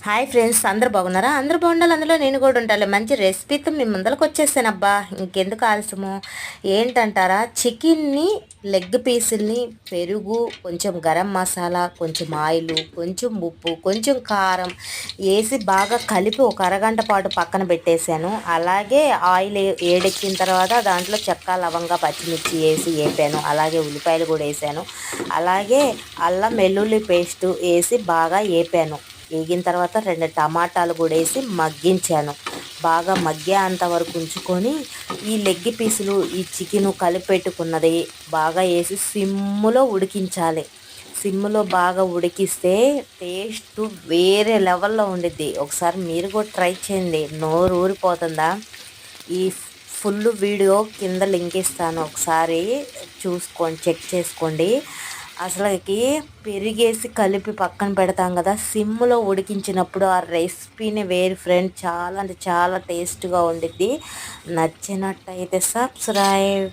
Hi friends, అందరు బాగున్నారా? అందరూ బాగుండాలి, అందులో నేను కూడా ఉండాలి. మంచి రెసిపీతో మీ ముందరకు వచ్చేసాను. అబ్బా, ఇంకెందుకు ఆలస్యము? ఏంటంటారా, చికెన్ని లెగ్ పీసుల్ని పెరుగు, కొంచెం గరం మసాలా, కొంచెం ఆయిల్, కొంచెం ఉప్పు, కొంచెం కారం వేసి బాగా కలిపి ఒక అరగంట పాటు పక్కన పెట్టేశాను. అలాగే ఆయిల్ ఏడెక్కిన తర్వాత దాంట్లో చెక్క, లవంగా, పచ్చిమిర్చి వేసి వేపాను. అలాగే ఉల్లిపాయలు కూడా వేసాను. అలాగే అల్లం వెల్లుల్లి పేస్టు వేసి బాగా వేపాను. వేగిన తర్వాత 2 టమాటాలు కూడా వేసి మగ్గించాను. బాగా మగ్గేంత వరకు ఉంచుకొని ఈ లెగ్ పీసులు, ఈ చికెను కలిపెట్టుకున్నది బాగా వేసి సిమ్ములో ఉడికించాలి. సిమ్లో బాగా ఉడికిస్తే టేస్ట్ వేరే లెవెల్లో ఉండిద్ది. ఒకసారి మీరు కూడా ట్రై చేయండి, నోరు ఊరిపోతుందా. ఈ ఫుల్ వీడియో కింద లింక్ ఇస్తాను, ఒకసారి చూసుకోండి, చెక్ చేసుకోండి. అసలుకి పెరిగేసి కలిపి పక్కన పెడతాం కదా, సిమ్లో ఉడికించినప్పుడు ఆ రెసిపీని వేరు ఫ్రెండ్, చాలా అంటే చాలా టేస్ట్గా ఉండిద్ది. నచ్చినట్టయితే సబ్స్క్రైబ్.